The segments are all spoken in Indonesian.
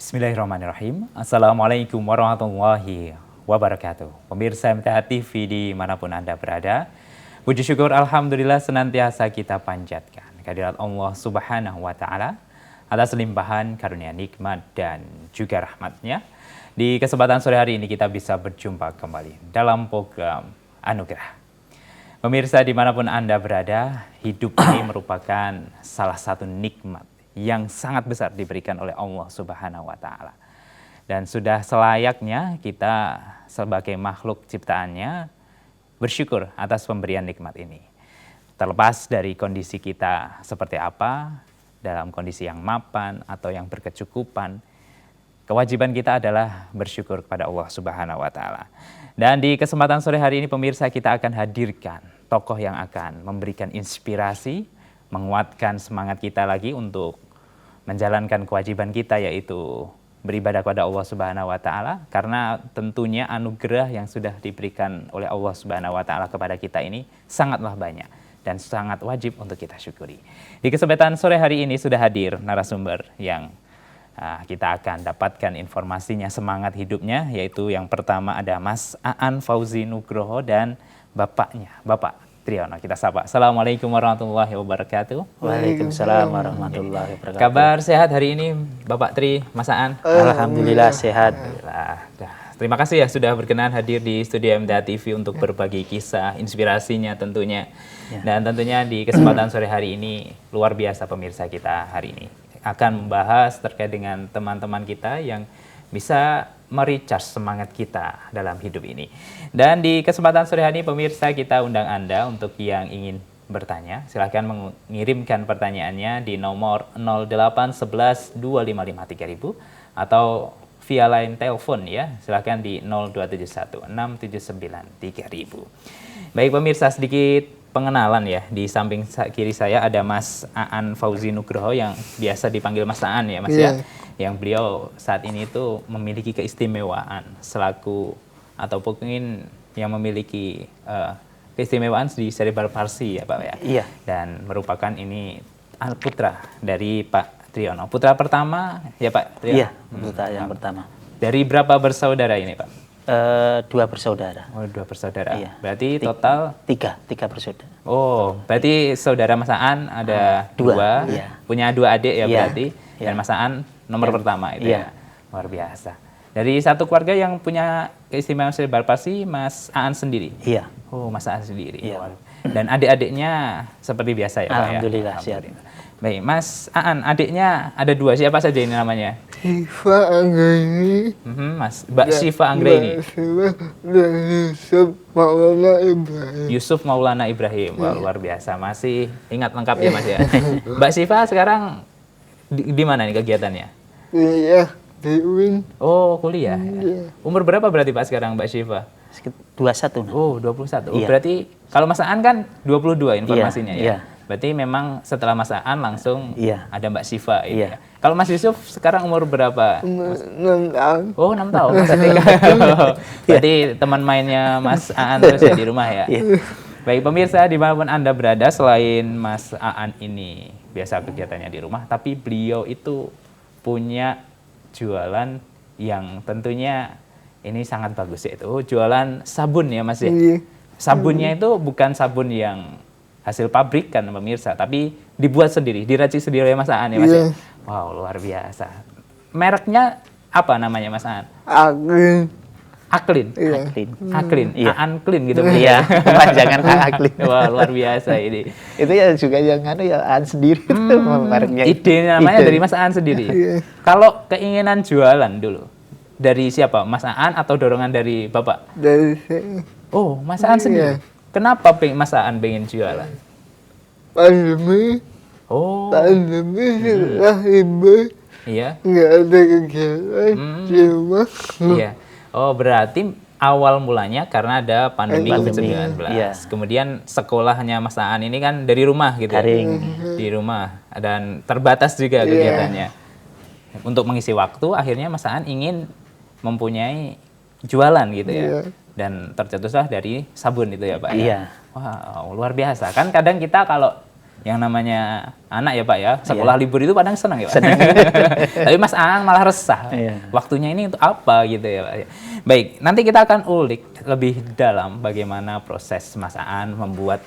Bismillahirrahmanirrahim. Assalamualaikum warahmatullahi wabarakatuh. Pemirsa MTA TV dimanapun Anda berada, puji syukur Alhamdulillah senantiasa kita panjatkan kehadirat Allah Subhanahu wa Ta'ala atas limpahan karunia nikmat dan juga rahmatnya. Di kesempatan sore hari ini kita bisa berjumpa kembali dalam program Anugerah. Pemirsa dimanapun Anda berada, hidup ini merupakan salah satu nikmat yang sangat besar diberikan oleh Allah Subhanahu wa Ta'ala. Dan sudah selayaknya kita sebagai makhluk ciptaannya bersyukur atas pemberian nikmat ini. Terlepas dari kondisi kita seperti apa, dalam kondisi yang mapan atau yang berkecukupan, kewajiban kita adalah bersyukur kepada Allah Subhanahu wa Ta'ala. Dan di kesempatan sore hari ini pemirsa, kita akan hadirkan tokoh yang akan memberikan inspirasi, menguatkan semangat kita lagi untuk menjalankan kewajiban kita, yaitu beribadah kepada Allah Subhanahu wa Ta'ala, karena tentunya anugerah yang sudah diberikan oleh Allah Subhanahu wa Ta'ala kepada kita ini sangatlah banyak dan sangat wajib untuk kita syukuri. Di kesempatan sore hari ini sudah hadir narasumber yang kita akan dapatkan informasinya, semangat hidupnya, yaitu yang pertama ada Mas Aan Fauzi Nugroho dan bapaknya, Bapak Triyono. Kita sapa. Assalamualaikum warahmatullahi wabarakatuh. Waalaikumsalam warahmatullahi wabarakatuh. Kabar sehat hari ini Bapak Tri, Mas Aan? Alhamdulillah sehat. Alhamdulillah. Terima kasih ya sudah berkenan hadir di studio MTA TV untuk berbagi kisah, inspirasinya tentunya. Ya. Dan tentunya di kesempatan sore hari ini luar biasa pemirsa kita hari ini akan membahas terkait dengan teman-teman kita yang bisa merecharge semangat kita dalam hidup ini. Dan di kesempatan sore hari ini pemirsa, kita undang Anda untuk yang ingin bertanya. Silahkan mengirimkan pertanyaannya di nomor 0811 2553 3000 atau via line telepon ya. Silahkan di 0271 679 3000. Baik pemirsa, sedikit pengenalan ya. Di samping kiri saya ada Mas Aan Fauzi Nugroho yang biasa dipanggil Mas Aan ya Mas ya. Yang beliau saat ini itu memiliki keistimewaan selaku atau mungkin yang memiliki keistimewaan di cerebral palsy ya Pak ya. Iya. Dan merupakan ini putra dari Pak Triyono. Putra pertama ya Pak Triyono? Iya, putra yang pertama. Dari berapa bersaudara ini Pak? 2 bersaudara. Oh, 2 bersaudara. Iya. Berarti total 3 bersaudara. Oh, berarti saudara Mas Aan ada 2, iya. Punya 2 adik ya Iya. berarti. Iya. Dan Mas Aan nomor pertama itu Iya. ya. Luar biasa. Dari satu keluarga yang punya keistimewaan cerebral palsy, Mas Aan sendiri? Iya. Oh, Mas Aan sendiri. Iya. Dan adik-adiknya seperti biasa ya Pak ya? Alhamdulillah sehat. Baik, Mas Aan, adiknya ada 2, siapa saja ini namanya? Syifa Anggraini. Mas, Mbak Syifa Anggraini. Dan Yusuf Maulana Ibrahim. Yusuf Maulana Ibrahim. Wah, luar biasa. Masih ingat lengkap ya Mas ya. Mbak Syifa sekarang di mana nih kegiatannya? Iya, di UIN. Oh, kuliah. Iya. Umur berapa berarti Pak sekarang Mbak Syifa? 21. Oh, 21. Oh, Iya. berarti kalau Mas Aan kan 22 informasinya ya. Iya. Berarti memang setelah Mas Aan langsung Iya. ada Mbak Syifa ini Iya. ya. Kalau Mas Yusuf sekarang umur berapa? 6 tahun. Oh, 6 tahun. Berarti teman mainnya Mas Aan terus ya di rumah ya. Iya. Baik pemirsa, dimanapun Anda berada, selain Mas Aan ini biasa kegiatannya di rumah, tapi beliau itu punya jualan yang tentunya ini sangat bagus, yaitu jualan sabun ya Mas ya. Iya. Sabunnya itu bukan sabun yang hasil pabrikan pemirsa, tapi dibuat sendiri, diracik sendiri oleh Mas Aan ya Mas ya. Iya. Wow, luar biasa. Mereknya apa namanya Mas Aan? Aklin. Aklin. Iya. Aklin. Iya. Aan Klin gitu. Iya, kepanjangan Aklin. Wah, luar biasa ini. Itu ya juga yang Aan sendiri itu mereknya. Ide namanya Ide. dari Mas Aan sendiri. Iya. Kalau keinginan jualan dulu dari siapa? Mas Aan atau dorongan dari Bapak? Dari saya. Oh, Mas Aan sendiri. Iya. Kenapa Mas Aan pengen jualan? Pandemi. Oh, Pandemi setelah ibu. iya. Nggak ada kegiatan di rumah. Iya. Oh, berarti awal mulanya karena ada pandemi Pandemi, COVID-19. iya. Kemudian sekolahnya Mas Aan ini kan dari rumah gitu. Daring. Di rumah dan terbatas juga kegiatannya. Untuk mengisi waktu akhirnya Mas Aan ingin mempunyai jualan gitu ya. Iya. Dan tercetuslah dari sabun itu ya Pak ya. Iya. Wow, luar biasa. Kan kadang kita kalau Yang namanya anak ya Pak ya, sekolah libur itu kadang senang ya Pak. Senang. Tapi Mas Aan malah resah. Iya. Waktunya ini untuk apa gitu ya Pak. Baik, nanti kita akan ulik lebih dalam bagaimana proses Mas Aan membuat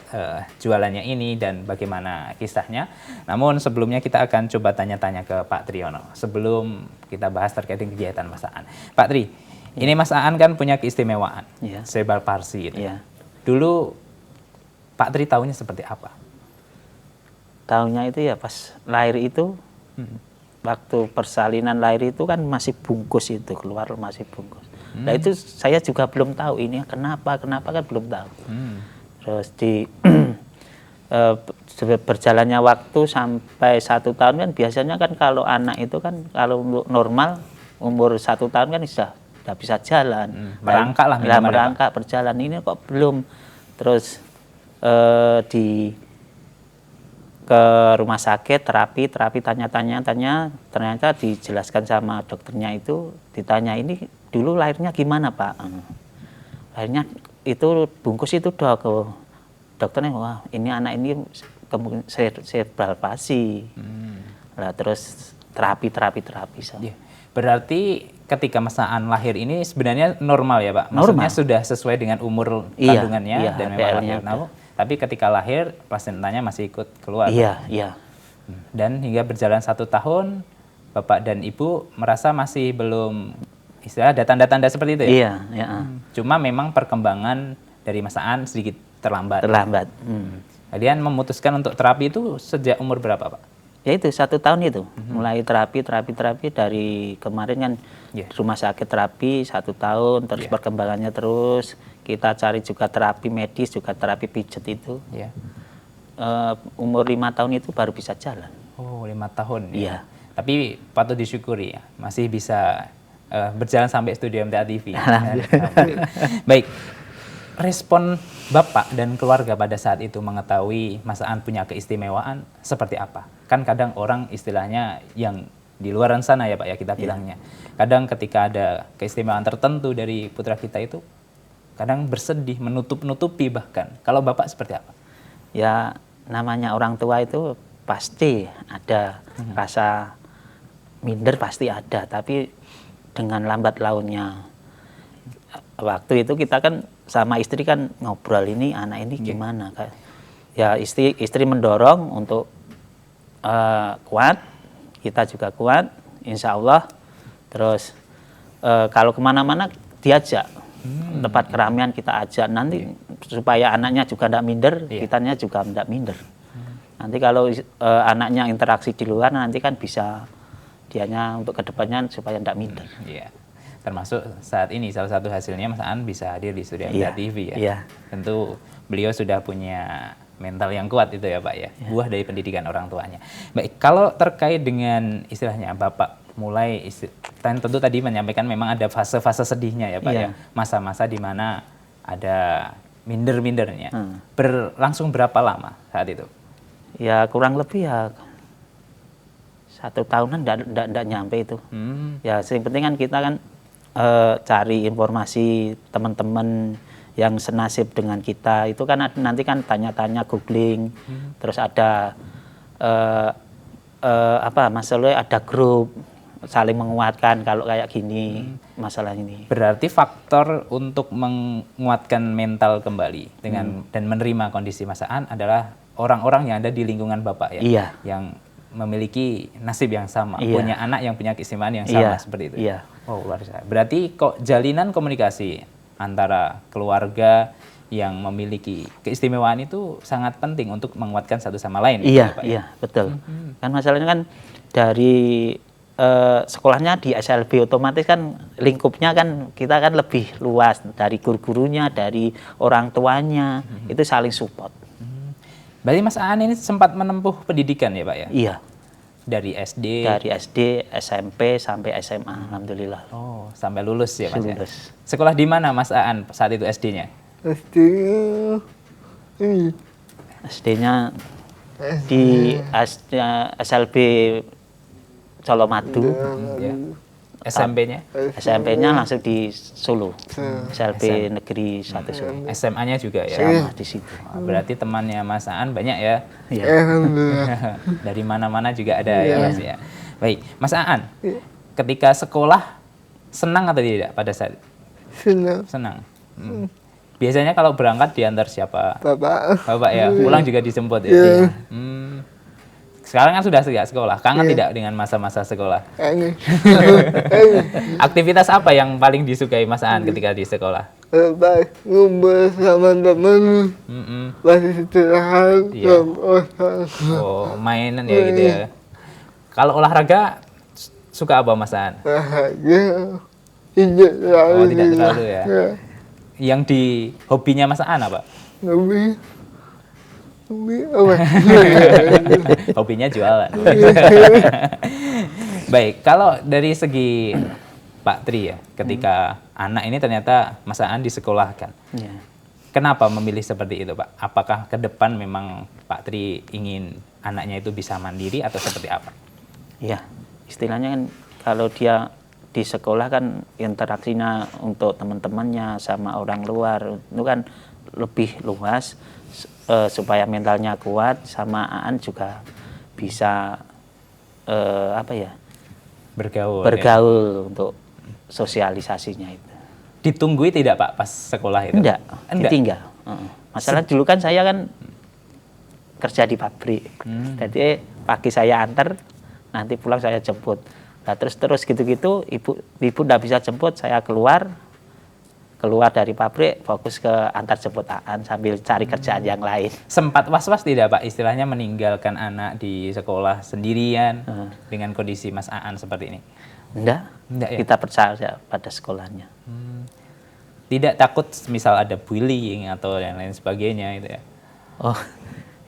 jualannya ini dan bagaimana kisahnya. Namun sebelumnya kita akan coba tanya-tanya ke Pak Triyono sebelum kita bahas terkait dengan kegiatan Mas Aan. Pak Tri, ini Mas Aan kan punya keistimewaan, Iya. cerebral palsy gitu. Iya. Dulu Pak Tri tahunya seperti apa? Tahunnya itu ya pas lahir itu, waktu persalinan lahir itu kan masih bungkus itu, keluar masih bungkus. Nah itu saya juga belum tahu ini kenapa kan belum tahu. Terus di berjalannya waktu sampai 1 tahun kan biasanya kan kalau anak itu kan kalau normal umur 1 tahun kan sudah bisa jalan. Merangkak lah Nah, minimal ya, merangkak berjalan, ini kok belum. Terus ke rumah sakit terapi tanya ternyata dijelaskan sama dokternya itu, ditanya ini dulu lahirnya gimana Pak, lahirnya itu bungkus itu Dok. Dokternya wah ini anak ini kemungkinan cerebral palsy. Lah terus terapi Iya. Berarti ketika Mas Aan lahir ini sebenarnya normal ya Pak? Maksudnya Normal. sudah sesuai dengan umur Iya, kandungannya iya, dan memang HPL-nya lahir. Tapi ketika lahir plasentanya masih ikut keluar. Iya. Dan hingga berjalan 1 tahun, Bapak dan Ibu merasa masih belum istilah ada tanda-tanda seperti itu ya? Iya. Cuma memang perkembangan dari Mas Aan sedikit terlambat. Terlambat. Kalian memutuskan untuk terapi itu sejak umur berapa Pak? Ya itu 1 tahun itu, mulai terapi dari kemarin kan Iya. rumah sakit terapi 1 tahun, terus perkembangannya terus kita cari juga terapi medis, juga terapi pijet itu. Iya. Umur 5 tahun itu baru bisa jalan. Oh, 5 tahun. Ya. Iya. Tapi patut disyukuri ya, masih bisa berjalan sampai studio MTA TV. Alhamdulillah. Baik, respon Bapak dan keluarga pada saat itu mengetahui Mas Aan punya keistimewaan seperti apa? Kan kadang orang istilahnya yang di luar sana ya Pak ya kita bilangnya. Kadang ketika ada keistimewaan tertentu dari putra kita itu, kadang bersedih, menutup-nutupi bahkan. Kalau Bapak seperti apa? Ya namanya orang tua itu pasti ada rasa minder, pasti ada, tapi dengan lambat launnya waktu itu kita kan sama istri kan ngobrol ini anak ini gimana kan. Ya istri mendorong untuk kuat, kita juga kuat insya Allah. Terus kalau kemana-mana diajak, tempat keramaian kita ajak nanti supaya anaknya juga tidak minder, kitanya juga tidak minder. Nanti kalau anaknya interaksi di luar nanti kan bisa dianya untuk kedepannya supaya tidak minder. Iya. Termasuk saat ini salah satu hasilnya Mas Aan bisa hadir di studio MTA TV ya. Iya. Tentu beliau sudah punya mental yang kuat itu ya Pak ya. Buah dari pendidikan orang tuanya. Baik, kalau terkait dengan istilahnya Bapak mulai tentu tadi menyampaikan memang ada fase-fase sedihnya ya Pak ya. Masa-masa di mana ada minder-mindernya. Berlangsung berapa lama saat itu? Ya kurang lebih ya 1 tahunan enggak nyampe itu. Ya yang penting kan kita kan cari informasi teman-teman yang senasib dengan kita itu kan nanti kan tanya-tanya googling, terus ada masalahnya ada grup saling menguatkan kalau kayak gini masalah ini. Berarti faktor untuk menguatkan mental kembali dengan dan menerima kondisi Mas Aan adalah orang-orang yang ada di lingkungan Bapak ya, Iya. yang memiliki nasib yang sama, Iya. punya anak yang punya keistimewaan yang sama seperti itu. Iya. Oh, luar biasa. Berarti kok jalinan komunikasi antara keluarga yang memiliki keistimewaan itu sangat penting untuk menguatkan satu sama lain. Iya, Pak, iya, betul. Kan masalahnya kan dari sekolahnya di SLB otomatis kan lingkupnya kan kita kan lebih luas dari guru-gurunya, dari orang tuanya, itu saling support. Berarti Mas Aan ini sempat menempuh pendidikan ya Pak ya? Iya. Dari SD? Dari SD, SMP, sampai SMA, alhamdulillah. Oh, sampai lulus ya Mas? Lulus. Ya? Sekolah di mana Mas Aan saat itu SD-nya? SD-nya ini SD-nya di SLB Colomadu. Ya. SMP-nya? SMP-nya langsung di Solo, SLB Negeri 1 Solo. SMA-nya juga ya? Sama di situ. Berarti temannya Mas Aan banyak ya? Iya. Alhamdulillah. Dari mana-mana juga ada ya Mas ya. Baik, Mas Aan, ketika sekolah senang atau tidak pada saat itu? Senang. Senang. Biasanya kalau berangkat diantar siapa? Bapak. Bapak ya, pulang juga dijemput ya. Iya. Sekarang kan sudah tidak sekolah, kangen tidak dengan masa-masa sekolah? Kangen. Aktivitas apa yang paling disukai Mas Aan ketika di sekolah? Bapak ngumpul sama teman. Pas istirahat. Iya. Sama Oh, mainan ya gitu ya. Kalau olahraga suka apa Mas Aan? bahagia. Tidak terlalu. Oh, tidak terlalu ya. Ya. Yang di hobinya Mas Aan apa? Lebih apa? Hobinya jualan. Baik, kalau dari segi Pak Tri ya, ketika anak ini ternyata Mas Aan disekolahkan. Iya. Kenapa memilih seperti itu, Pak? Apakah ke depan memang Pak Tri ingin anaknya itu bisa mandiri atau seperti apa? Iya, istilahnya kan kalau dia di sekolah kan interaksinya untuk teman-temannya sama orang luar itu kan lebih luas, supaya mentalnya kuat, sama Aan juga bisa apa ya, Bergaul. bergaul untuk sosialisasinya itu. Ditunggui tidak Pak pas sekolah itu? Enggak, ditinggal. Masalah dulu kan saya kan kerja di pabrik, jadi pagi saya antar, nanti pulang saya jemput. Nah, terus gitu-gitu, ibu enggak bisa jemput, saya keluar dari pabrik, fokus ke antar jemput Aan sambil cari kerjaan yang lain. Sempat was-was tidak Pak istilahnya meninggalkan anak di sekolah sendirian dengan kondisi Mas Aan seperti ini? Enggak, ya? Kita percaya pada sekolahnya. Tidak takut misal ada bullying atau yang lain sebagainya gitu ya? Oh,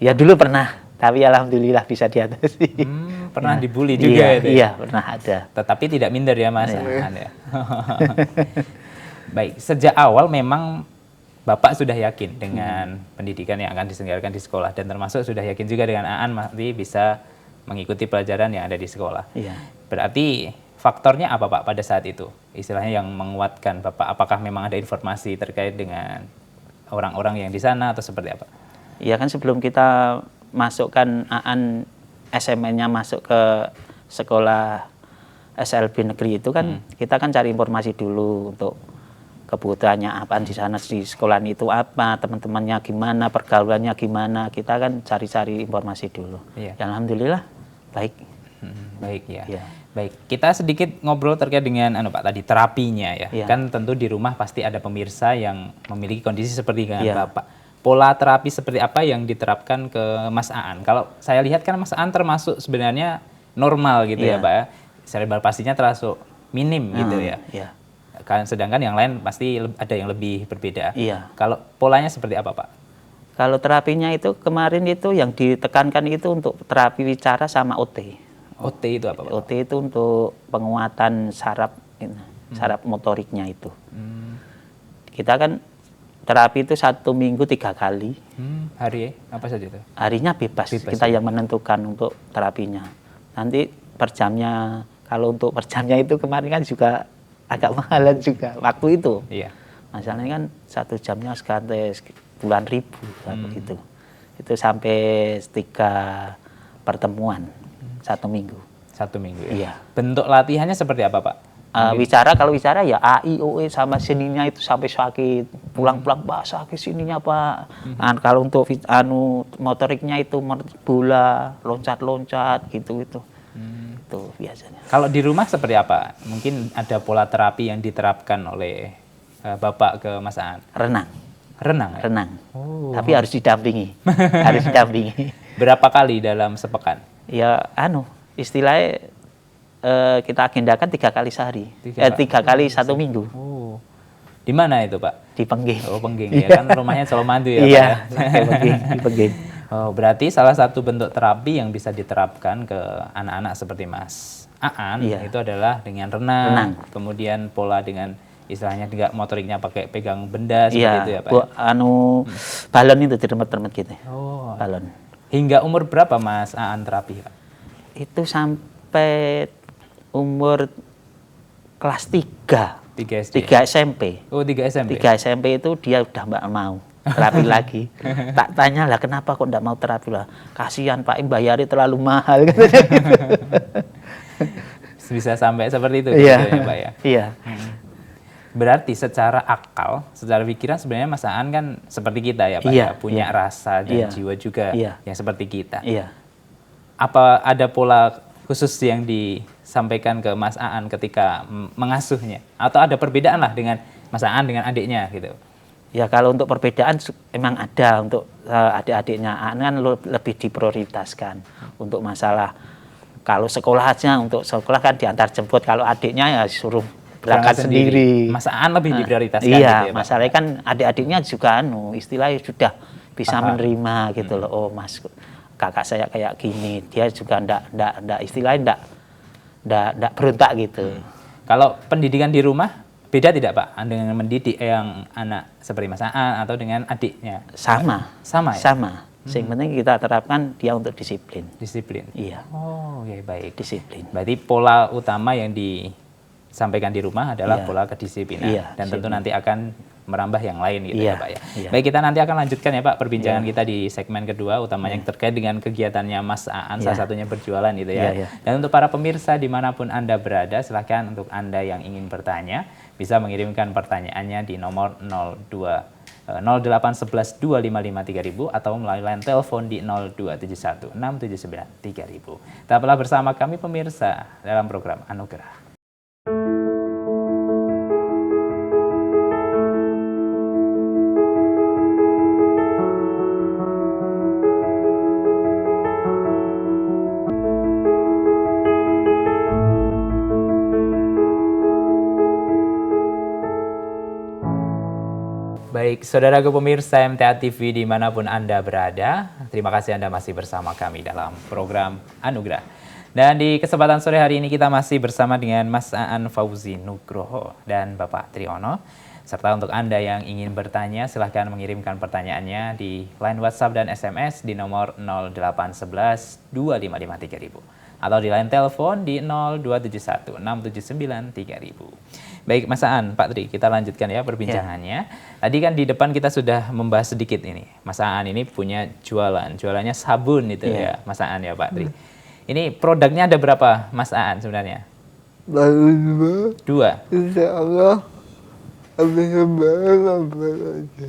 ya dulu pernah, tapi alhamdulillah bisa diatasi. Pernah dibully juga itu? Iya, pernah ada. Tetapi tidak minder ya Mas Aan ya? Baik, sejak awal memang Bapak sudah yakin dengan pendidikan yang akan diselenggarakan di sekolah dan termasuk sudah yakin juga dengan Aan nanti bisa mengikuti pelajaran yang ada di sekolah. Iya. Berarti faktornya apa Pak pada saat itu? Istilahnya yang menguatkan Bapak, apakah memang ada informasi terkait dengan orang-orang yang di sana atau seperti apa? Iya kan sebelum kita masukkan Aan SMA-nya masuk ke sekolah SLB negeri itu kan kita kan cari informasi dulu untuk kebutuhannya apa di sana, di sekolah itu apa, teman-temannya gimana, pergaulannya gimana, kita kan cari-cari informasi dulu. Iya. Ya, alhamdulillah baik. Baik ya. Iya. Baik, kita sedikit ngobrol terkait dengan Pak tadi terapinya ya. Iya. Kan tentu di rumah pasti ada pemirsa yang memiliki kondisi seperti dengan Iya. Bapak. Pola terapi seperti apa yang diterapkan ke Mas Aan? Kalau saya lihat kan Mas Aan termasuk sebenarnya normal gitu ya Iya. Pak ya. Cerebral palsinya termasuk minim gitu ya. Iya. Kan sedangkan yang lain pasti ada yang lebih berbeda. Iya. Kalau polanya seperti apa Pak? Kalau terapinya itu kemarin itu yang ditekankan itu untuk terapi bicara sama OT. OT itu apa Pak? OT itu untuk penguatan saraf saraf motoriknya itu. Kita kan terapi itu 1 minggu 3 kali. Hari apa saja itu? Harinya bebas, kita yang menentukan untuk terapinya. Nanti per jamnya, kalau untuk per jamnya itu kemarin kan juga agak mahalan juga waktu itu. Iya. Masalahnya kan 1 jamnya sekitar puluhan ribu gitu. Itu sampai 3 pertemuan 1 minggu. 1 minggu ya. Iya. Bentuk latihannya seperti apa Pak? Kalau bicara ya A, I, O, E sama sininya itu sampai sakit. Pulang-pulang bahasa sakit sininya Pak. Kalau untuk motoriknya itu bola, loncat-loncat gitu. Itu biasanya. Kalau di rumah seperti apa? Mungkin ada pola terapi yang diterapkan oleh Bapak ke Mas Aan? Renang. Renang ya? Renang. Oh. Tapi harus didampingi. Harus didampingi. Berapa kali dalam sepekan? Ya istilahnya kita agendakan 3 kali sehari. 3 kali 1 minggu. Oh. Di mana itu Pak? Di Pengging. Oh Pengging ya, kan rumahnya Solomandu ya Iya, Pak ya? di Pengging. Oh, berarti salah satu bentuk terapi yang bisa diterapkan ke anak-anak seperti Mas Aan itu adalah dengan renang. Kemudian pola dengan istilahnya juga motoriknya pakai pegang benda seperti itu ya Pak? Balon itu remet-remet gitu. Oh. Balon. Hingga umur berapa Mas Aan terapi Pak? Itu sampai umur kelas 3. 3 SD. 3 SMP. Oh, 3 SMP. 3 SMP itu dia udah nggak mau terapi lagi. Tak tanya lah kenapa kok nggak mau terapi lah. Kasihan Pak, bayarnya terlalu mahal. Bisa sampai seperti itu Iya. gitu ya, Pak ya. Iya. Berarti secara akal, secara pikiran sebenarnya Mas Aan kan seperti kita ya Pak Iya, ya, punya iya. rasa dan Iya. jiwa juga Iya. yang seperti kita. Iya. Apa ada pola khusus yang disampaikan ke Mas Aan ketika mengasuhnya? Atau ada perbedaan lah dengan Mas Aan dengan adiknya gitu? Ya kalau untuk perbedaan emang ada untuk adik-adiknya. Aan kan lebih diprioritaskan untuk masalah kalau sekolah aja, untuk sekolah kan diantar jemput, kalau adiknya ya suruh berangkat sendiri. Mas Aan lebih diprioritaskan Iya, gitu ya, Pak? masalahnya kan adik-adiknya juga istilahnya sudah bisa Paham. menerima gitu loh. Oh Mas, kakak saya kayak gini, dia juga ndak istilahnya ndak berontak gitu. Kalau pendidikan di rumah beda tidak Pak dengan mendidik yang anak seperti Mas Aan atau dengan adiknya? Sama. Sama ya? Sama. Yang penting kita terapkan dia untuk disiplin. Disiplin. Iya, Oh, ya baik. disiplin. Berarti pola utama yang disampaikan di rumah adalah Iya. pola kedisiplinan. Iya, Dan tentu disiplin. nanti akan merambah yang lain gitu Iya, ya Pak ya. iya. Baik, kita nanti akan lanjutkan ya Pak perbincangan Iya. kita di segmen kedua, utamanya yang terkait dengan kegiatannya Mas Aan, salah Iya. satunya berjualan gitu ya. Iya, iya. Dan untuk para pemirsa dimanapun Anda berada, silahkan untuk Anda yang ingin bertanya, bisa mengirimkan pertanyaannya di nomor 0811 255 3000 atau melalui line telepon di 0271 679 3000. Tetaplah bersama kami pemirsa dalam program Anugerah. Baik, saudaraku pemirsa MTA TV dimanapun Anda berada, terima kasih Anda masih bersama kami dalam program Anugerah. Dan di kesempatan sore hari ini kita masih bersama dengan Mas Aan Fauzi Nugroho dan Bapak Triono. Serta untuk Anda yang ingin bertanya, silahkan mengirimkan pertanyaannya di line WhatsApp dan SMS di nomor 0811 255 3000 atau di line telepon di 0271 679 3000. Baik Mas Aan, Pak Tri, kita lanjutkan ya perbincangannya. Tadi kan di depan kita sudah membahas sedikit ini. Mas Aan ini punya jualannya sabun itu ya, Mas Aan ya Pak Tri. Ini produknya ada berapa Mas Aan sebenarnya? Baru 2. 2. Insya Allah. Habis lebaran apa lagi?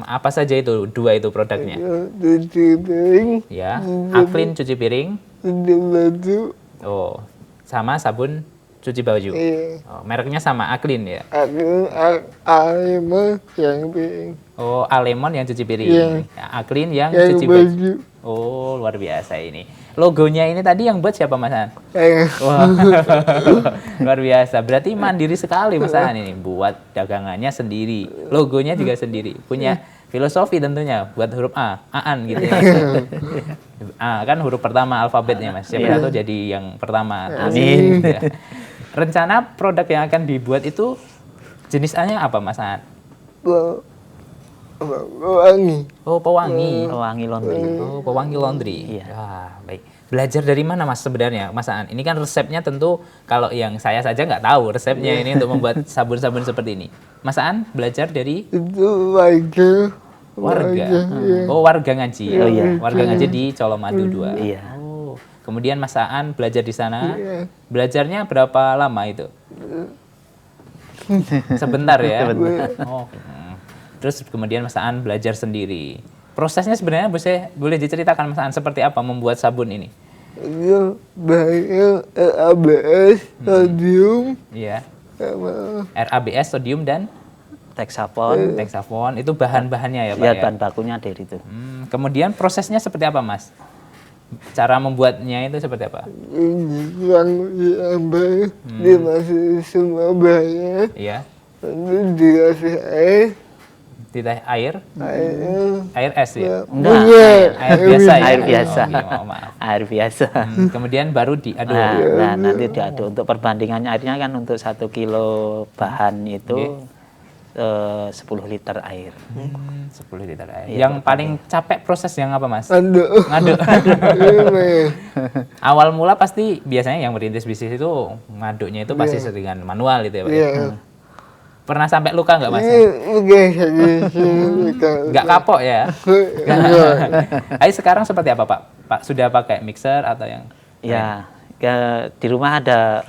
Apa saja itu 2 itu produknya? Cuci piring. Ya, Aklin cuci piring. Cuci baju. Oh, sama sabun cuci baju. Iya. Oh, mereknya sama Aklin ya. Aku Alemon yang piring. Oh, Alemon yang cuci piring. Iya. Ya, Aklin yang Yang cuci baju. baju. Oh, luar biasa ini. Logonya ini tadi yang buat siapa Mas Aan? Yang Wah, luar biasa. Berarti mandiri sekali Mas Aan ini. Buat dagangannya sendiri. Logonya juga sendiri. Punya filosofi tentunya. Buat huruf A. Aan gitu ya. A kan huruf pertama alfabetnya Mas. Siapa tahu jadi yang pertama. Amin. Ya. Rencana produk yang akan dibuat itu jenis A-nya apa Mas Aan? wangi. Oh, pewangi. Pewangi laundry. Oh, pewangi laundry. Iya. Wah, baik. Belajar dari mana Mas sebenarnya, Mas Aan? Ini kan resepnya tentu kalau yang saya saja nggak tahu resepnya ini untuk membuat sabun-sabun seperti ini. Mas Aan belajar dari Itu warga. warga. Iya. Oh, warga ngaji. Oh, iya. Warga ngaji di Colomadu 2. Iya. Oh. Kemudian Mas Aan belajar di sana. Iya. Belajarnya berapa lama itu? Sebentar ya. Sebentar. Oh. Terus kemudian Mas Aan belajar sendiri. Prosesnya sebenarnya boleh diceritakan Mas Aan seperti apa membuat sabun ini? Itu bahannya ABS, sodium, Iya. sama RABS, sodium dan Texapon. Texafon itu bahan-bahannya ya Pak Ya, ya? bahan bakunya dari itu. Kemudian prosesnya seperti apa Mas? Cara membuatnya itu seperti apa? yang diambil, dimasukin semua bahannya, Iya. lalu dikasih air, Diteh air, airnya air es ya? Enggak, Air biasa ya? air biasa. Oh, oke, maaf. Air biasa. Kemudian baru diaduk. Nah, nanti diaduk. Untuk perbandingannya airnya kan untuk 1 kilo bahan itu Oke. 10 liter air. 10 liter air. Iya, Yang paling capek proses yang apa, Mas? Aduh. Ngaduk. Iya. Awal mula pasti biasanya yang merintis bisnis itu ngaduknya itu pasti dengan manual gitu ya, Pak. Iya. Pernah sampai luka nggak, Mas? Nggak kapok ya? Ayo sekarang seperti apa, Pak? Pak sudah pakai mixer atau yang Ya, di rumah ada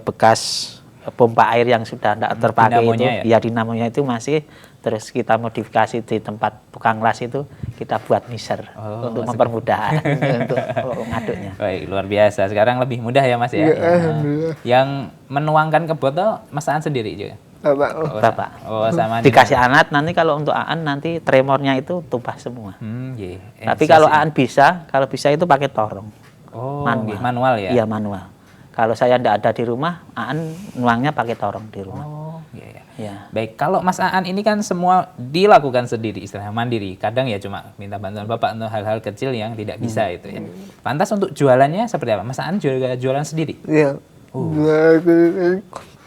bekas pompa air yang sudah tidak terpakai itu. dinamonya ya? Ya, dinamonya itu masih, terus kita modifikasi di tempat tukang las itu, kita buat mixer untuk mempermudah untuk ngaduknya. Baik, luar biasa. Sekarang lebih mudah ya, Mas ya? Iya, alhamdulillah. Yang menuangkan ke botol Mas Aan sendiri juga? Bapak. Bapak. Oh, sama Dikasih alat, nanti kalau untuk Aan nanti tremornya itu tumpah semua. iya. Tapi kalau Aan bisa, itu pakai torong. Oh, manual. manual ya? Iya, manual. Kalau saya tidak ada di rumah, Aan nuangnya pakai torong di rumah. Oh, iya. Ya. Baik, kalau Mas Aan ini kan semua dilakukan sendiri, istilahnya mandiri. Kadang ya cuma minta bantuan Bapak untuk hal-hal kecil yang tidak bisa itu ya. Lantas untuk jualannya seperti apa? Mas Aan juga jualan sendiri? Iya. Dua keliling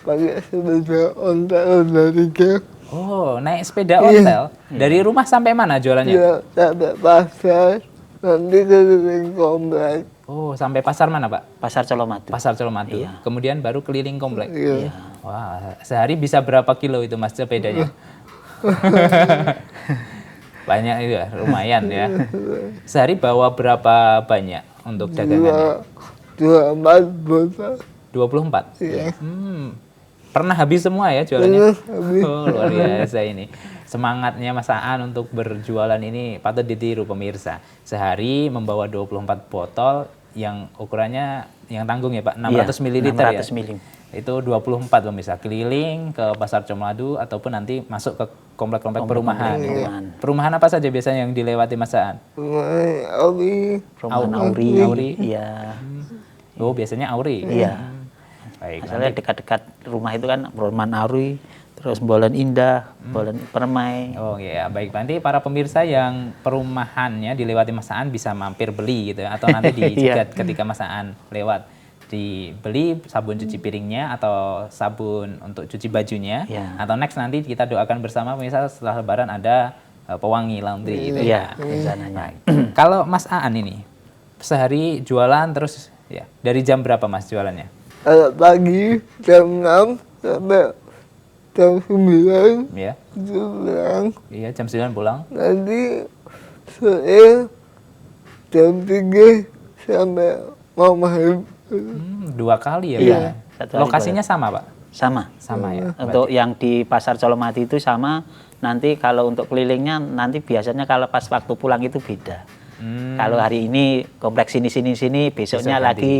pakai sepeda ontel dari ke. Oh, naik sepeda ontel? Dari rumah sampai mana jualannya? Iya, sampai pasar. Nanti keliling komplek. Oh, sampai pasar mana, Pak? Pasar Colomadu. Pasar Colomadu. Iya. Kemudian baru keliling komplek. Iya. Wah, sehari bisa berapa kilo itu, Mas, sepedanya? Banyak itu ya, lumayan ya. Sehari bawa berapa banyak untuk dagangannya? 24 botol. 24? Iya. Pernah habis semua ya jualannya? Pernah habis. Oh, luar biasa ini. Semangatnya Mas Aan untuk berjualan ini patut ditiru pemirsa. Sehari membawa 24 botol yang ukurannya yang tanggung ya Pak, 600 ml ya? 600 ml. Itu 24 pemirsa, keliling ke Pasar Colomadu ataupun nanti masuk ke komplek-komplek perumahan. Gitu ya. Perumahan apa saja biasanya yang dilewati Mas Aan? Auri. Perumahan Auri. Auri. Iya. Oh, biasanya Auri? Iya. Baik, Asalnya dekat-dekat rumah itu kan Perumahan Auri, terus Bolen Indah, Bolen Permai. Oh iya, baik. Nanti para pemirsa yang perumahannya dilewati Mas Aan bisa mampir beli gitu ya. Atau nanti dicegat ketika Mas Aan lewat. Dibeli sabun cuci piringnya atau sabun untuk cuci bajunya. Ya. Atau next nanti kita doakan bersama pemirsa setelah lebaran ada pewangi laundry gitu ya. Iya, rencananya. Kalau Mas Aan ini sehari jualan terus ya. Dari jam berapa Mas jualannya? Kalau pagi jam 6 sampai jam 9 Ya. pulang. Iya, jam 9 pulang. Nanti sore jam 3 sampai mau maghrib. 2 kali ya, Iya, Pak? satu hari Lokasinya sama, Pak? Sama. Sama ya. Untuk yang di Pasar Colomadu itu sama. Nanti kalau untuk kelilingnya nanti biasanya kalau pas waktu pulang itu beda. Kalau hari ini kompleks sini, besoknya Besok lagi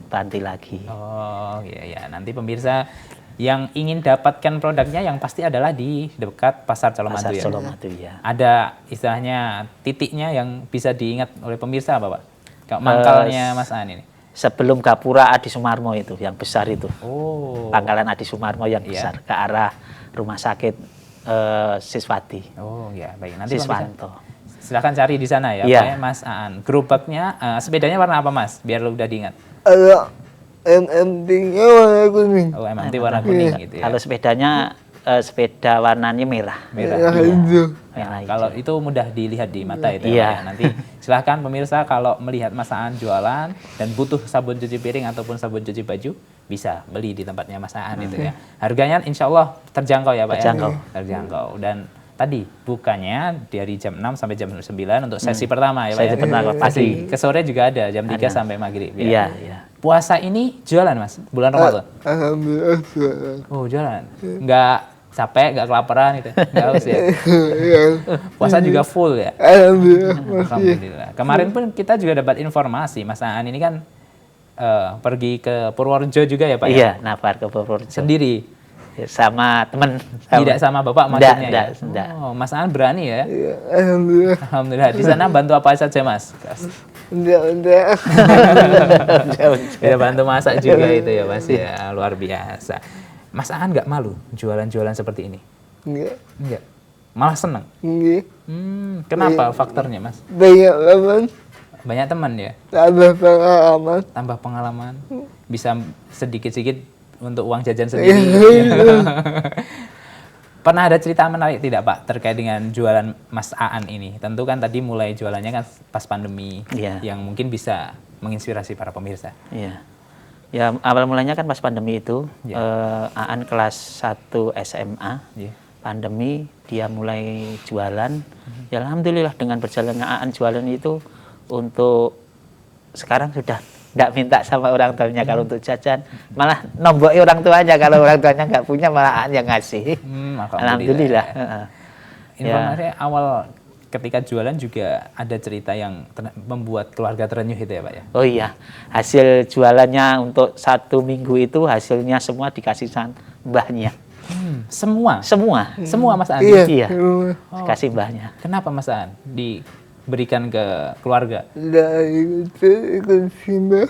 Banti lagi. Oh iya ya, nanti pemirsa yang ingin dapatkan produknya yang pasti adalah di dekat Pasar Colomadu Pasar ya. Colomadu ya. Ada istilahnya titiknya yang bisa diingat oleh pemirsa apa Pak? Kayak mangkalnya Mas Aan ini. Sebelum Gapura Adi Sumarmo itu yang besar itu. Oh. Pangkalan Adi Sumarmo yang Iya. besar ke arah rumah sakit Siswati. Oh ya, baik nanti Siswanto. pemirsa, silahkan cari di sana ya, Iya. Pak, ya, Mas Aan. Gerobaknya, sepedanya warna apa Mas? Biar lu udah diingat. Ada MMT-nya warna kuning. Oh, MMT warna kuning gitu ya. Kalau sepedanya sepeda warnanya merah. Merah. Hijau. Merah hijau. Kalau itu mudah dilihat di mata itu Iya. ya. Nanti silahkan pemirsa kalau melihat Mas Aan jualan dan butuh sabun cuci piring ataupun sabun cuci baju bisa beli di tempatnya Mas Aan itu ya. Harganya insya Allah terjangkau ya Pak Terjangkau. ya? Terjangkau. Dan tadi bukanya dari jam 6 sampai jam 9 untuk sesi pertama ya Pak Sesi ya? pertama pagi. Ke sore juga ada jam 3 sampai maghrib ya. Iya, iya. Puasa ini jualan Mas? Bulan Ramadan? Alhamdulillah jualan. Oh jualan? Nggak capek, nggak kelaparan gitu? Nggak haus ya? Iya. Puasa juga full ya? Alhamdulillah masih. Alhamdulillah. Kemarin pun kita juga dapat informasi Mas Aan ini kan pergi ke Purworejo juga ya Pak ya? Iya, nafar ke Purworejo. Sendiri? Sama teman. Tidak sama Bapak maksudnya ya? Enggak. Oh, Mas Aan berani ya? Iya, alhamdulillah. Alhamdulillah. Di sana bantu apa saja Mas? Enggak. Ya bantu masak juga itu ya Mas ya. Luar biasa. Mas Aan nggak malu jualan-jualan seperti ini? Enggak. Enggak. Malah seneng? Enggak. Kenapa faktornya Mas? Banyak teman, Banyak teman ya? tambah pengalaman. Tambah pengalaman, bisa sedikit-sedikit untuk uang jajan Iya. sendiri. Pernah ada cerita menarik tidak Pak terkait dengan jualan Mas Aan ini? Tentu kan tadi mulai jualannya kan pas pandemi, Iya. yang mungkin bisa menginspirasi para pemirsa. Iya. Ya awal mulanya kan pas pandemi itu, Ya. Aan kelas 1 SMA, Iya. pandemi dia mulai jualan. Ya alhamdulillah dengan berjalannya Aan jualan itu untuk sekarang sudah nggak minta sama orang tuanya kalau untuk jajan, malah nombok orang tuanya, kalau orang tuanya nggak punya malah Aan yang ngasih. Alhamdulillah. Informasinya awal ketika jualan juga ada cerita yang membuat keluarga terenyuh itu ya Pak ya? Oh iya, hasil jualannya untuk 1 minggu itu hasilnya semua dikasih mbahnya. Semua? Semua Mas Aan? Iya, semua. kasih mbahnya. Kenapa Mas Aan diberikan ke keluarga? Dari ikut simbah.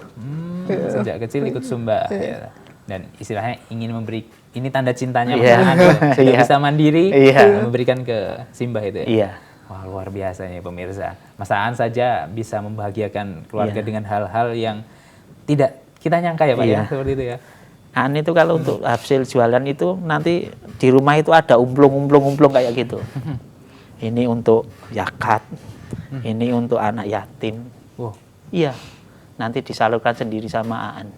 Sejak kecil ikut Sumba ya. Dan istilahnya ingin memberi, ini tanda cintanya Mas Iya. Aan ya. Sudah Iya. bisa mandiri, Iya. memberikan ke Simbah itu ya? Iya. Wah, luar biasa nih pemirsa. Mas Aan saja bisa membahagiakan keluarga Iya. dengan hal-hal yang tidak kita nyangka ya Pak ya, Iya. seperti itu ya. Aan itu kalau untuk hasil jualan itu nanti di rumah itu ada umplung kayak gitu. Ini untuk zakat, ini untuk anak yatim. Wow. Iya, nanti disalurkan sendiri sama Aan.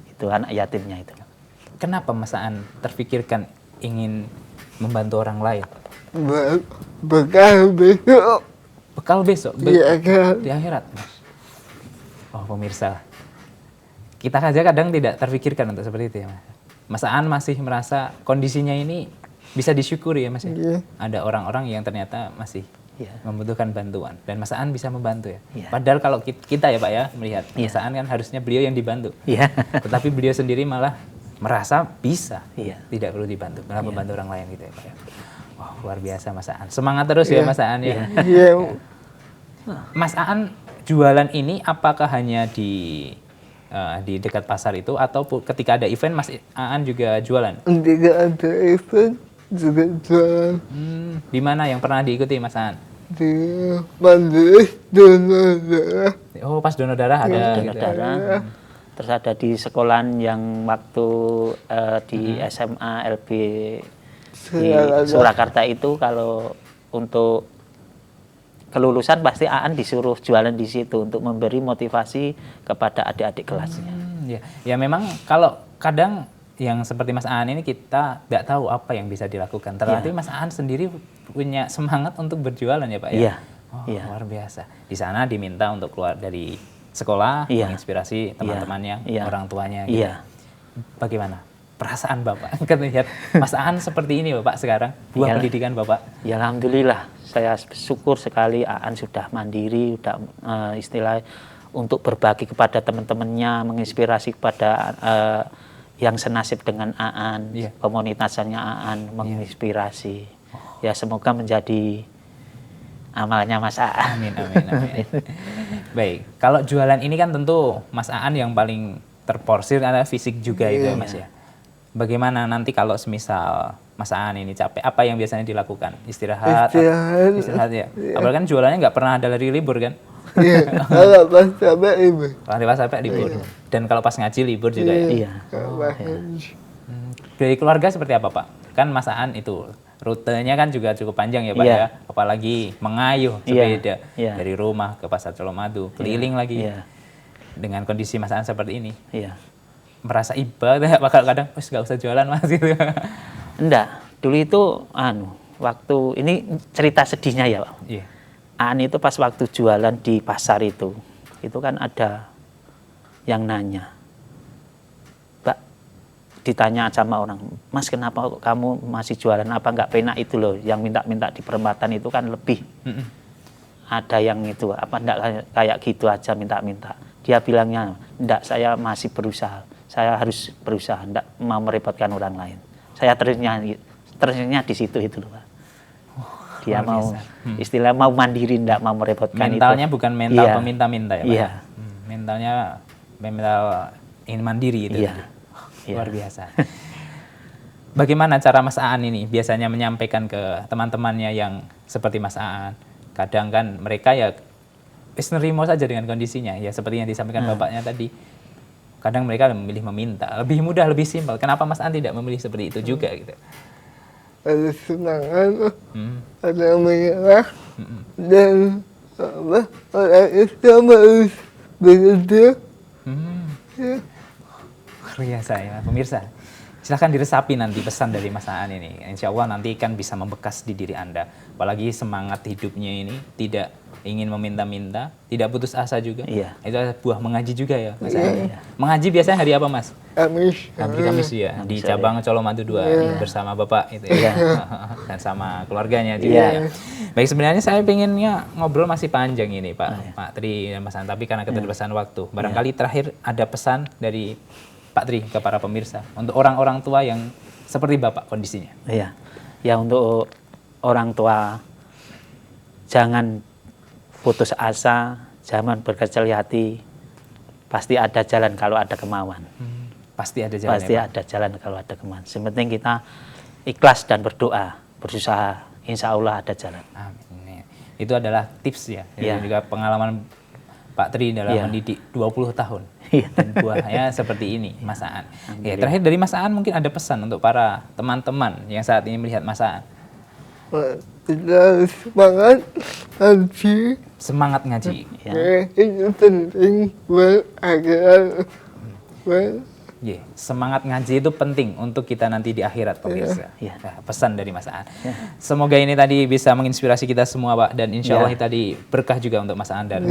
Itu anak yatimnya itu. Kenapa Mas Aan terfikirkan ingin membantu orang lain? Bekal besok. Bekal besok? Iya kan. Di akhirat, Mas. Oh, pemirsa. Kita saja kadang tidak terfikirkan untuk seperti itu ya, Mas. Mas Aan masih merasa kondisinya ini bisa disyukuri ya, Mas. Ya? Iya. Ada orang-orang yang ternyata masih Iya. membutuhkan bantuan. Dan Mas Aan bisa membantu ya. Iya. Padahal kalau kita ya, Pak ya, melihat Iya. Mas Aan kan harusnya beliau yang dibantu. Iya. Tetapi beliau sendiri malah merasa bisa, Iya. tidak perlu dibantu, malah membantu orang lain gitu ya, Pak ya. Wah, luar biasa Mas Aan. Semangat terus ya Mas Aan ya. Iya. Mas Aan jualan ini apakah hanya di dekat pasar itu atau ketika ada event Mas Aan juga jualan? Ketika ada event juga jualan Di mana yang pernah diikuti Mas Aan? di Mandiri donor darah. Oh, pas donor darah ada Donor gitu. darah. Terus ada di sekolahan yang waktu di SMA LB di Surakarta itu kalau untuk kelulusan pasti Aan disuruh jualan di situ untuk memberi motivasi kepada adik-adik kelasnya. Ya memang kalau kadang yang seperti Mas Aan ini kita nggak tahu apa yang bisa dilakukan. Tapi Mas Aan sendiri punya semangat untuk berjualan ya Pak ya? Iya. Oh, Iya. luar biasa. Di sana diminta untuk keluar dari sekolah, Iya. menginspirasi teman-temannya, Iya. orang tuanya. Gitu. Iya. Bagaimana perasaan Bapak ketika Mas Aan seperti ini Bapak sekarang, buah Iya. pendidikan Bapak? Ya alhamdulillah, saya bersyukur sekali Aan sudah mandiri, sudah istilah untuk berbagi kepada teman-temannya, menginspirasi kepada yang senasib dengan Aan, Iya. komunitasnya Aan, menginspirasi. Ya semoga menjadi amalnya Mas Aan. Amin, amin, amin. Baik, kalau jualan ini kan tentu Mas Aan yang paling terporsir karena fisik juga itu ya Mas ya. Bagaimana nanti kalau semisal Mas Aan ini capek, apa yang biasanya dilakukan? Istirahat? Istirahat ya? Apalagi kan jualannya nggak pernah ada hari libur kan? Iya, kalau pas sampai ibu. Kalau pas sampai libur. Dan kalau pas ngaji libur juga ya? Iya. Dari keluarga seperti apa Pak? Kan Mas Aan itu rutenya kan juga cukup panjang ya Pak Iya. ya? Apalagi mengayuh Iya. sepeda Iya. dari rumah ke Pasar Colomadu, keliling lagi. Iya. Dengan kondisi Mas Aan seperti ini, Iya. merasa iba bakal kadang nggak usah jualan Mas gitu. Enggak, dulu itu waktu ini cerita sedihnya ya Pak. Iya. Aan itu pas waktu jualan di pasar itu kan ada yang nanya, Mbak, ditanya sama orang, Mas kenapa kamu masih jualan, apa nggak penak itu loh, yang minta-minta di perempatan itu kan lebih. Ada yang itu, apa enggak kayak gitu aja minta-minta. Dia bilangnya, enggak, saya masih berusaha, saya harus berusaha, enggak mau merepotkan orang lain. Saya terusnya di situ itu loh Pak. Dia luar mau biasa. istilah mau mandiri, enggak mau merepotkan. Mentalnya itu. bukan mental Iya. peminta-minta ya Pak? Iya. Mentalnya mental ingin mandiri itu. Iya. tadi. Luar biasa. Bagaimana cara Mas Aan ini biasanya menyampaikan ke teman-temannya yang seperti Mas Aan? Kadang kan mereka ya nerimo saja dengan kondisinya, ya seperti yang disampaikan bapaknya tadi. Kadang mereka memilih meminta, lebih mudah, lebih simpel. Kenapa Mas Aan tidak memilih seperti itu juga gitu? ada semangat, ada menyerah, dan orang Islam harus bekerja. Ya. Luar biasa ya pemirsa. Silahkan diresapi nanti pesan dari Mas Aan ini. Insya Allah nanti kan bisa membekas di diri Anda. Apalagi semangat hidupnya ini tidak ingin meminta-minta, tidak putus asa juga. Iya. Itu adalah buah mengaji juga ya Mas Aan. Mengaji biasanya hari apa Mas? Kamis. Hari Kamis ya, di Kamis, cabang Colomadu 2 bersama Bapak itu ya. Dan sama keluarganya juga ya. Baik, sebenarnya saya pengennya ngobrol masih panjang ini Pak Tri dan Mas Aan, tapi karena keterbatasan waktu. Barangkali terakhir ada pesan dari Pak Tri ke para pemirsa untuk orang-orang tua yang seperti Bapak kondisinya. Iya. Ya untuk orang tua jangan putus asa, jangan berkecil hati. Pasti ada jalan kalau ada kemauan. Pasti ada jalan. Pasti ada jalan kalau ada kemauan. Yang penting kita ikhlas dan berdoa, berusaha. Insya Allah ada jalan. Amin. Itu adalah tips ya. Iya. Dan juga pengalaman Pak Tri dalam mendidik 20 tahun. Dan buahnya seperti ini, Mas Aan. Ya, terakhir dari Mas Aan mungkin ada pesan untuk para teman-teman yang saat ini melihat Mas Aan. Kita harus semangat ngaji. Semangat ngaji. Ya. Itu penting buat akhirat. Yeah. Semangat ngaji itu penting untuk kita nanti di akhirat pemirsa. Iya. Nah, pesan dari Mas Aan. Semoga ini tadi bisa menginspirasi kita semua Pak, dan insya Allah tadi berkah juga untuk Mas Aan dan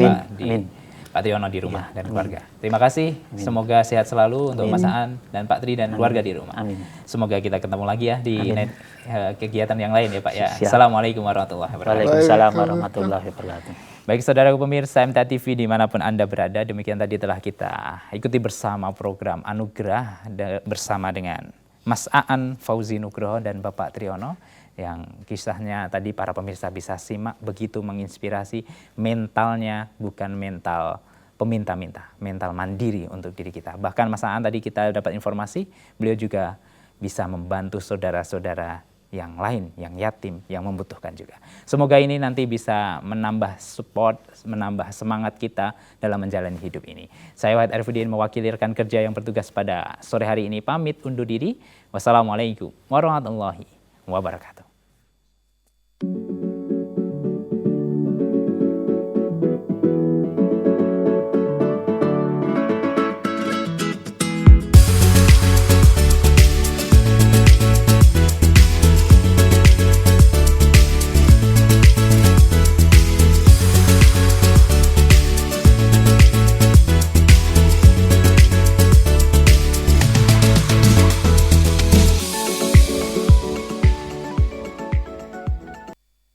Pak Triono di rumah dan keluarga. Terima kasih. Semoga sehat selalu untuk Mas Aan dan Pak Tri dan keluarga di rumah. Amin. Semoga kita ketemu lagi ya di kegiatan yang lain ya Pak ya. Assalamualaikum warahmatullahi wabarakatuh. Waalaikumsalam warahmatullahi wabarakatuh. Baik saudara pemirsa MTA TV dimanapun Anda berada, demikian tadi telah kita ikuti bersama program Anugerah bersama dengan Mas Aan Fauzi Nugroho dan Bapak Triono, yang kisahnya tadi para pemirsa bisa simak, begitu menginspirasi. Mentalnya bukan mental peminta-minta, mental mandiri untuk diri kita. Bahkan Mas Aan tadi kita dapat informasi, beliau juga bisa membantu saudara-saudara yang lain, yang yatim, yang membutuhkan juga. Semoga ini nanti bisa menambah support, menambah semangat kita dalam menjalani hidup ini. Saya Wahid Arifudin mewakili rekan kerja yang bertugas pada sore hari ini, pamit undur diri. Wassalamualaikum warahmatullahi wabarakatuh.